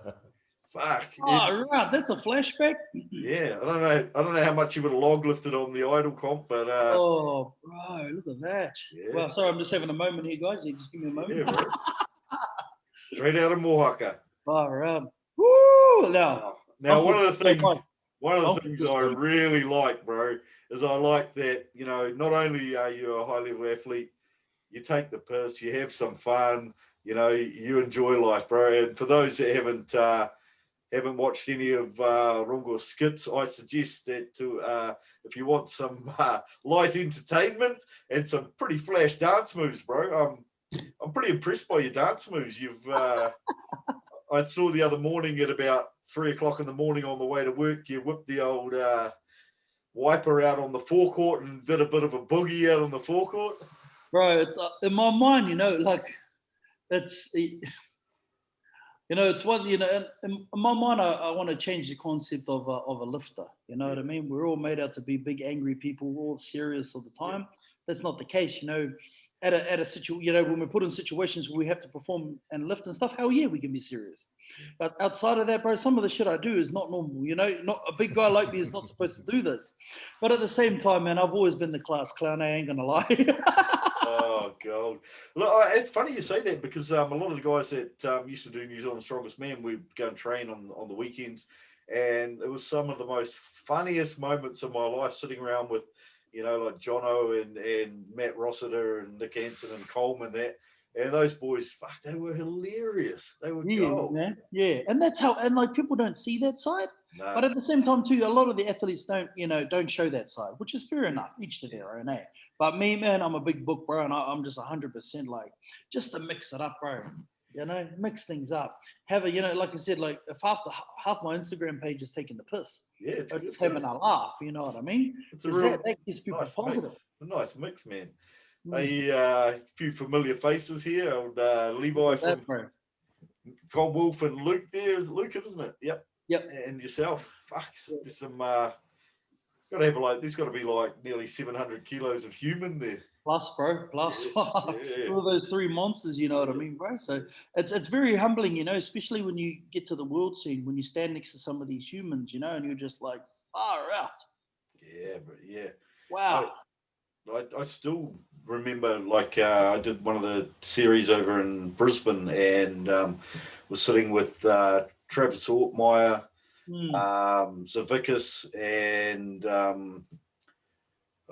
Fuck. Oh, right. That's a flashback. Yeah, I don't know how much you would have log lifted on the idol comp, but oh, bro, look at that. Yeah. Well, sorry, I'm just having a moment here, guys. You just give me a moment. Yeah, bro. Straight out of Mohaka. All right. Woo! Now one of the things I really like, bro, is I like that, you know, not only are you a high level athlete, you take the piss, you have some fun, you know, you enjoy life, bro. And for those that haven't watched any of Rongo's skits, I suggest that if you want some light entertainment and some pretty flash dance moves, bro, I'm pretty impressed by your dance moves. I saw the other morning at about 3 o'clock in the morning on the way to work, you whipped the old wiper out on the forecourt and did a bit of a boogie out on the forecourt. Bro, it's in my mind, you know, like it's, you know, it's what, you know, in my mind, I want to change the concept of a lifter. You know what I mean? We're all made out to be big, angry people. We're all serious all the time. That's not the case, you know. At a situation, you know, when we're put in situations where we have to perform and lift and stuff, hell yeah, we can be serious. But outside of that, bro, some of the shit I do is not normal. You know, not a big guy like me is not supposed to do this. But at the same time, man, I've always been the class clown. I ain't gonna lie. Oh God! Look, it's funny you say that because a lot of the guys that used to do New Zealand's Strongest Man, we'd go and train on the weekends, and it was some of the most funniest moments of my life sitting around with, you know, like Jono and Matt Rossiter and Nick Hansen and Coleman, and those boys, fuck, they were hilarious. They were gold. Man. Yeah, and that's how, and like people don't see that side. No. But at the same time too, a lot of the athletes don't show that side, which is fair enough, each to their own, eh? But me, man, I'm a big book, bro, and I'm just 100% like, just to mix it up, bro. You know, mix things up. Have a, you know, like I said, like if half my Instagram page is taking the piss, yeah, it's just having a laugh. You know what I mean? It's a real that gives people nice positive. Mix. It's a nice mix, man. A few familiar faces here. Old Levi from Cold Wolf and Luke. There is Luke, isn't it? Yep. And yourself. Fuck. There's some. Got to have there's got to be like nearly 700 kilos of human there. Plus, bro, plus all those three monsters, you know what I mean, bro? So it's very humbling, you know, especially when you get to the world scene, when you stand next to some of these humans, you know, and you're just like, far out. Yeah, but yeah. Wow. I still remember, like, I did one of the series over in Brisbane and was sitting with Travis Ortmeyer, Zavickas, and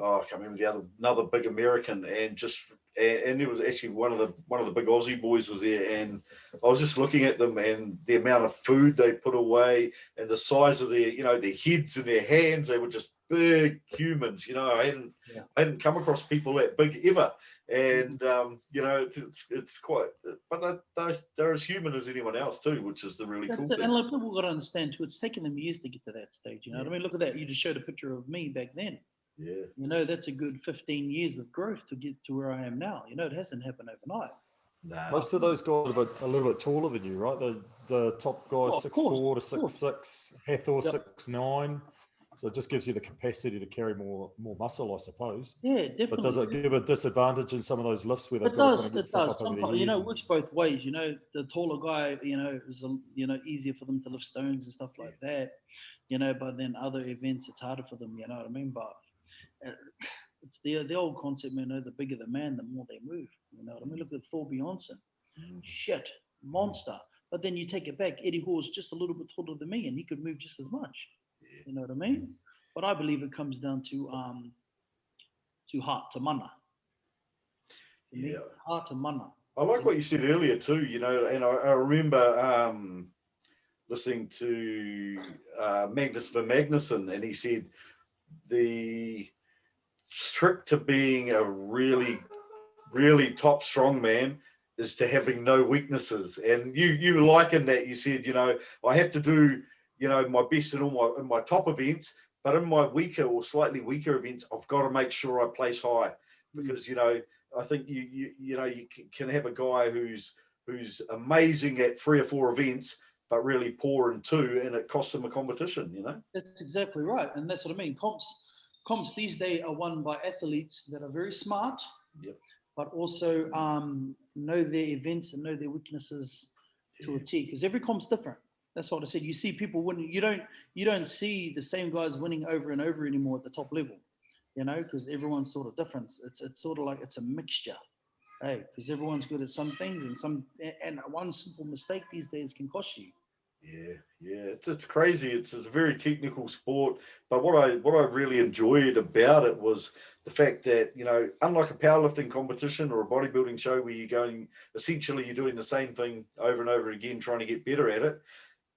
I can't remember another big American, and it was actually one of the big Aussie boys was there, and I was just looking at them and the amount of food they put away and the size of their heads and their hands. They were just big humans, you know. I hadn't come across people that big ever, and you know, it's quite, but they're as human as anyone else too, which is the really cool thing. And like people got to understand too, it's taken them years to get to that stage. You know what I mean? Look at that. You just showed a picture of me back then. Yeah. You know, that's a good 15 years of growth to get to where I am now. You know, it hasn't happened overnight. Nah. Most of those guys are a little bit taller than you, right? The top guys 6'4" to 6'6", Hathor 6'9". So it just gives you the capacity to carry more muscle, I suppose. Yeah, definitely. But does it give a disadvantage in some of those lifts where they've It got does. to kind of get It stuff does. up over their Sometimes, head? it works both ways. The taller guy, is easier for them to lift stones and stuff like that. But then other events, it's harder for them. You know what I mean? But it's the old concept, man. The bigger the man, the more they move. You know what I mean? Look at Thor Bjornsson. Shit, monster. But then you take it back. Eddie Hall's just a little bit taller than me, and he could move just as much. You know what I mean? But I believe it comes down to heart to mana. Heart to mana. I like what you said earlier too. And I remember listening to Magnus Van Magnuson, and he said the trick to being a really, really top strong man is to having no weaknesses. And you likened that. You said, I have to do, my best in all my top events, but in my weaker or slightly weaker events, I've got to make sure I place high, because I think you can have a guy who's amazing at 3 or 4 events, but really poor in 2, and it costs him a competition. That's exactly right, and that's what I mean. Comps these days are won by athletes that are very smart, but also know their events and know their weaknesses to a T. Because every comp's different. That's what I said. You see people winning. You don't see the same guys winning over and over anymore at the top level. Because everyone's sort of different. It's sort of like it's a mixture, hey. Because everyone's good at some things, and one simple mistake these days can cost you. Yeah, it's crazy. It's a very technical sport, but what I really enjoyed about it was the fact that unlike a powerlifting competition or a bodybuilding show where you're doing the same thing over and over again, trying to get better at it.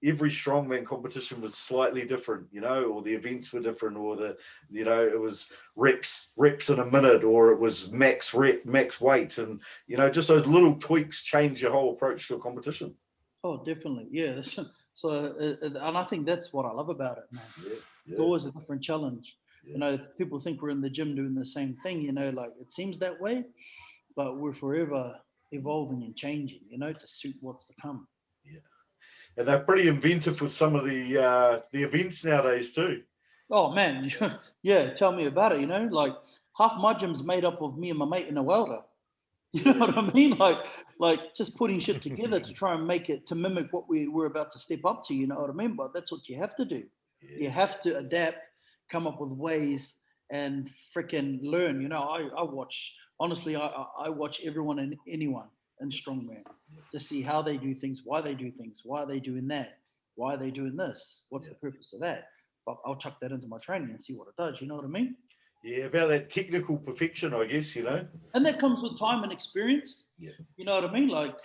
Every strongman competition was slightly different, or the events were different, or it was reps in a minute, or it was max weight, and just those little tweaks change your whole approach to a competition. Oh, definitely, yeah. So, and I think that's what I love about it, man. It's always a different challenge. People think we're in the gym doing the same thing, like it seems that way, but we're forever evolving and changing, to suit what's to come. And they're pretty inventive with some of the events nowadays too. Oh man, yeah, tell me about it. Like half my gym's made up of me and my mate in a welder. You know what I mean? Like just putting shit together to try and make it to mimic what we're about to step up to. You know what I mean? But that's what you have to do. You have to adapt, come up with ways, and freaking learn. I watch. Honestly, I watch everyone and anyone in strongman to see how they do things, why they do things, why are they doing that, why are they doing this, what's the purpose of that. But I'll chuck that into my training and see what it does. You know what I mean? Yeah, about that technical perfection, I guess, And that comes with time and experience. Yeah. You know what I mean? Like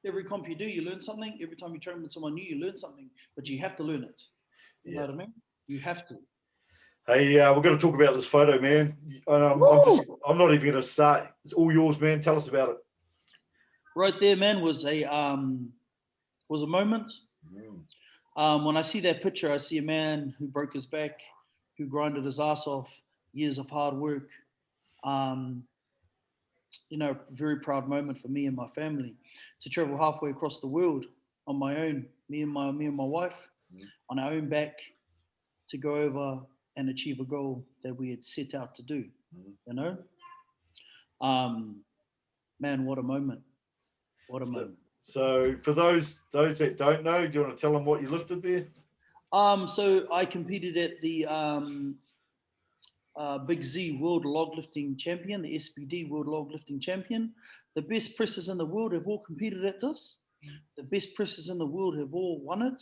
every comp you do, you learn something. Every time you train with someone new, you learn something. But you have to learn it. You know what I mean? You have to. Hey, we're going to talk about this photo, man. And I'm not even going to start. It's all yours, man. Tell us about it. Right there, man, was a moment. When I see that picture, I see a man who broke his back, who grinded his ass off, years of hard work. Very proud moment for me and my family to travel halfway across the world on my own, me and my wife, on our own back, to go over and achieve a goal that we had set out to do. Man, what a moment! What a moment! So for those that don't know, do you want to tell them what you lifted there? So I competed at the Big Z World Log Lifting Champion, the SPD World Log Lifting Champion. The best pressers in the world have all competed at this. The best pressers in the world have all won it.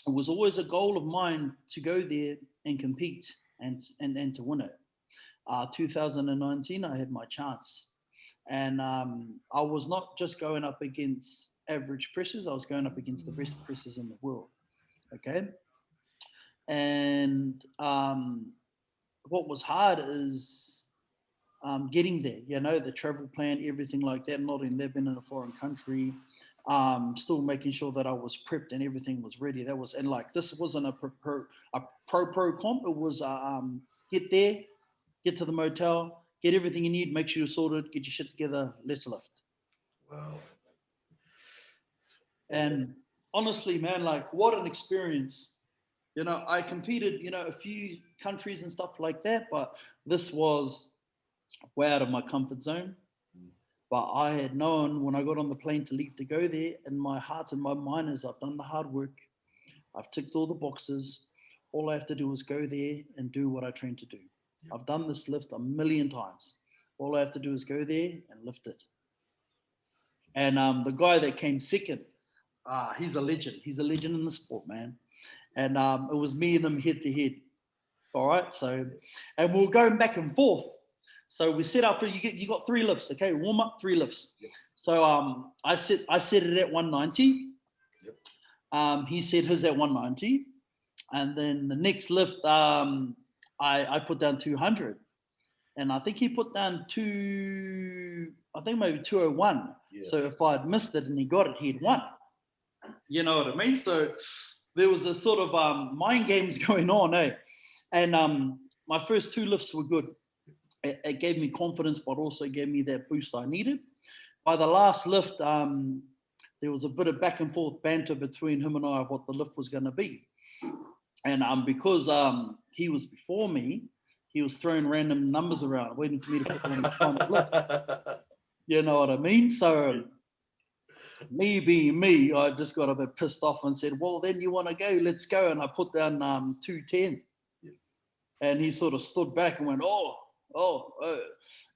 It was always a goal of mine to go there and compete and to win it. 2019, I had my chance. And I was not just going up against average pressers, I was going up against the best pressers in the world. Okay. And what was hard is getting there, the travel plan, everything like that, not in living in a foreign country, still making sure that I was prepped and everything was ready. This wasn't a pro comp. It was get there, get to the motel, get everything you need, make sure you're sorted, get your shit together, let's lift. Wow. And honestly, man, like what an experience You know, I competed, you know, a few countries and stuff like that, but this was way out of my comfort zone. But I had known when I got on the plane to leave to go there, in my heart and my mind is I've done the hard work. I've ticked all the boxes. All I have to do is go there and do what I trained to do. Yep. I've done this lift a million times. All I have to do is go there and lift it. And the guy that came second, he's a legend. He's a legend in the sport, man. And it was me and him head to head. All right. So, and we were going back and forth. So we set up for you got 3 lifts, okay? Warm up, 3 lifts. Yep. So I set it at 190. Yep. He said his at 190, and then the next lift I put down 200, and I think he put down maybe 201. Yeah. So if I'd missed it and he got it, he'd won. You know what I mean? So there was a sort of mind games going on, eh? And my first 2 lifts were good. It gave me confidence, but also gave me that boost I needed. By the last lift, there was a bit of back and forth banter between him and I of what the lift was going to be. And because he was before me, he was throwing random numbers around, waiting for me to put them on the final lift. You know what I mean? So me being me, I just got a bit pissed off and said, well, then you want to go, let's go. And I put down 210. Yeah. And he sort of stood back and went, oh.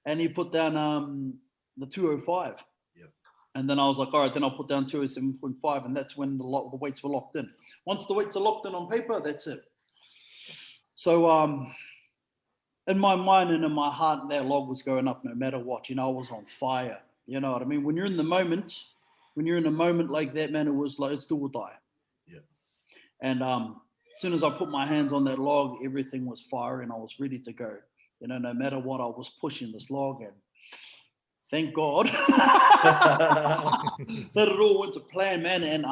And he put down the 205. Yep. And then I was like, all right, then I'll put down 207.5, and that's when the weights were locked in. Once the weights are locked in on paper, that's it. So in my mind and in my heart, that log was going up no matter what. You know, I was on fire. You know what I mean? When you're in the moment, like that, man, it was like it's do or die. Yeah. And as soon as I put my hands on that log, everything was firing. I was ready to go. You know, no matter what, I was pushing this log, and thank God that it all went to plan, man. And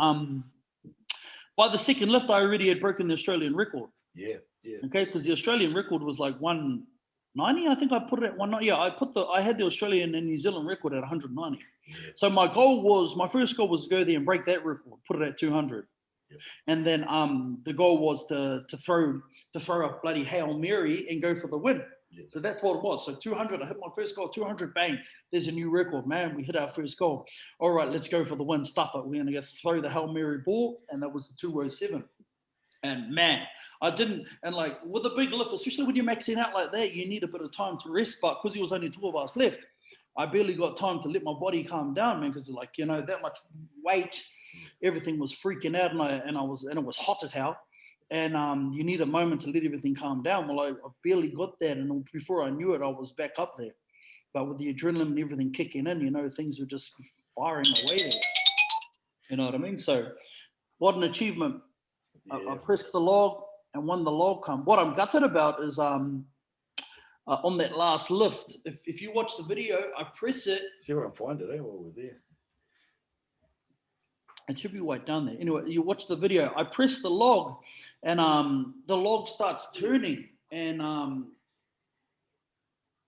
by the second lift, I already had broken the Australian record. Yeah. Okay, because the Australian record was like 190. I think I put it at 190. Yeah, I had the Australian and New Zealand record at 190. Yeah. So my first goal was to go there and break that record, put it at 200. Yep. And then the goal was to throw a bloody Hail Mary and go for the win. Yeah. So that's what it was. So 200, I hit my first goal, 200, bang, there's a new record, man. We hit our first goal. All right, let's go for the win, stuff it. We're going to throw the Hail Mary ball, and that was the 207. And man, I didn't, and like with a big lift, especially when you're maxing out like that, you need a bit of time to rest. But because there was only 12 hours left, I barely got time to let my body calm down, man, because like, you know, that much weight, everything was freaking out, and it was hot as hell. And you need a moment to let everything calm down. Well, I barely got that, and before I knew it, I was back up there. But with the adrenaline and everything kicking in, you know, things were just firing away there. You know what I mean? So what an achievement. Yeah. I pressed the log and won the log come. What I'm gutted about is on that last lift, if you watch the video, I press it. See where I'm finding it while we're there. It should be right down there. Anyway, you watch the video. I press the log, and the log starts turning. And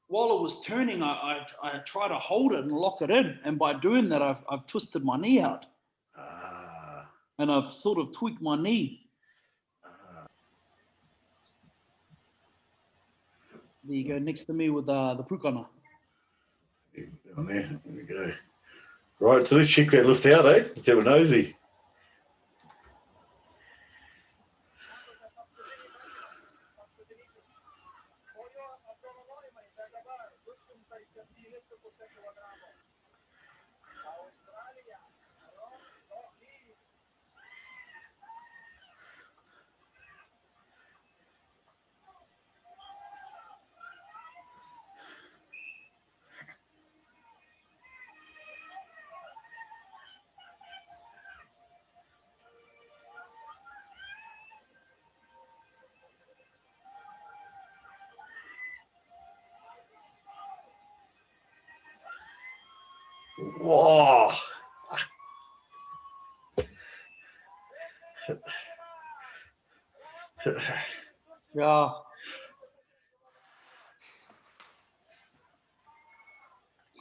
while it was turning, I try to hold it and lock it in. And by doing that, I've twisted my knee out. And I've sort of tweaked my knee. There you go, next to me with the pukana. On there we go. Right, so let's check that lift out, eh? Let's have a nosy. Whoa. Yeah.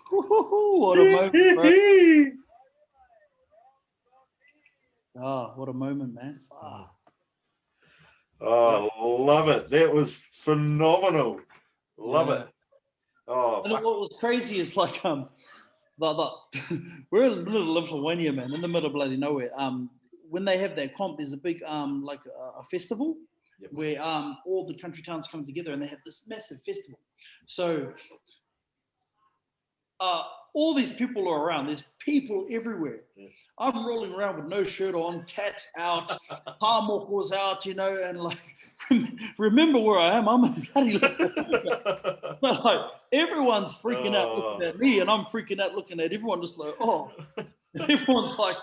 What a moment, bro. Oh, what a moment, man. Oh, love it. That was phenomenal. Love it. Oh, and what was crazy is like we're in little Lithuania, man, in the middle of bloody nowhere. When they have their comp, there's a big like a festival where all the country towns come together and they have this massive festival. So all these people are around. There's people everywhere. Yeah. I'm rolling around with no shirt on, cats out, palmok was out, you know, and like remember where I am. I'm a bloody but like everyone's freaking out looking at me, and I'm freaking out looking at everyone. Just like, oh, everyone's like,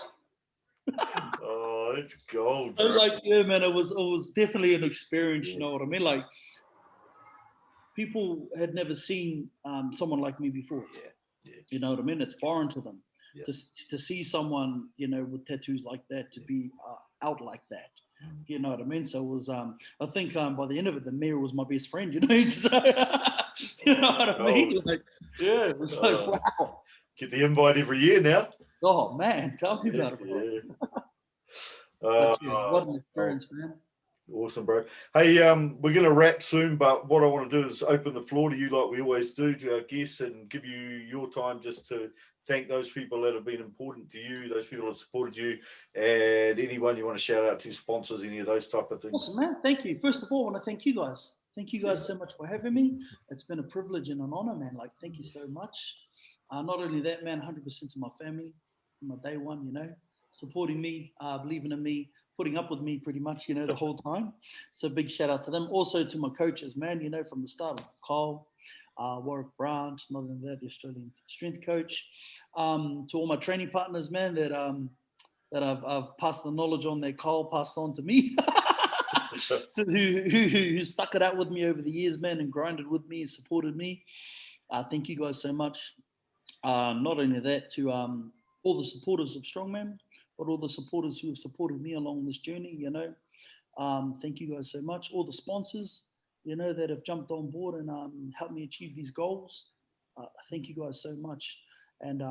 oh, it's gold. So like, yeah, man, it was definitely an experience. You know what I mean? Like, people had never seen someone like me before. Yeah. You know what I mean? It's foreign to them. Yeah. To see someone, you know, with tattoos like that, to be out like that. You know what I mean? So it was, I think by the end of it, the mayor was my best friend, you know? So, you know what I mean? Like, yeah, it was like, wow. Get the invite every year now. Oh, man, tell me about it, bro. What an experience, man. Awesome, bro. Hey, we're going to wrap soon, but what I want to do is open the floor to you like we always do to our guests and give you your time just to thank those people that have been important to you, those people that have supported you, and anyone you want to shout out to, sponsors, any of those type of things. Awesome, man. Thank you. First of all, I want to thank you guys. Thank you guys so much for having me. It's been a privilege and an honor, man. Like, thank you so much. Not only that, man, 100% to my family from my day one, you know, supporting me, believing in me, putting up with me pretty much, you know, the whole time. So big shout out to them. Also to my coaches, man, you know, from the start, Carl, Warwick Brown, not only that, the Australian strength coach. To all my training partners, man, that I've passed the knowledge on, that Carl passed on to me. who stuck it out with me over the years, man, and grinded with me and supported me. Thank you guys so much. Not only that, to all the supporters of Strongman, but all the supporters who have supported me along this journey, you know. Thank you guys so much. All the sponsors, you know, that have jumped on board and helped me achieve these goals. Thank you guys so much. And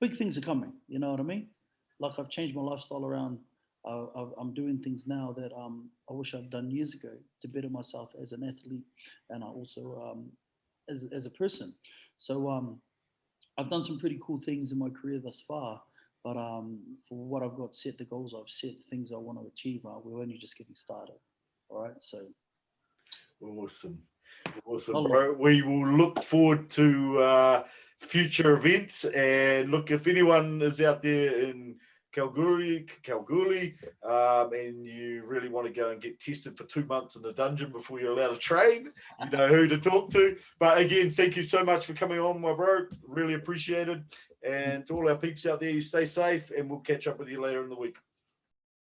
big things are coming, you know what I mean? Like, I've changed my lifestyle around. I'm doing things now that I wish I'd done years ago to better myself as an athlete and also as a person. So I've done some pretty cool things in my career thus far, but for what I've got set, the goals I've set, the things I want to achieve, we're only just getting started. All right, so. Awesome, bro. We will look forward to future events, and look, if anyone is out there in Kalgoorlie, and you really want to go and get tested for 2 months in the dungeon before you're allowed to train, you know who to talk to. But again, thank you so much for coming on, my bro. Really appreciate it. And to all our peeps out there, you stay safe, and we'll catch up with you later in the week.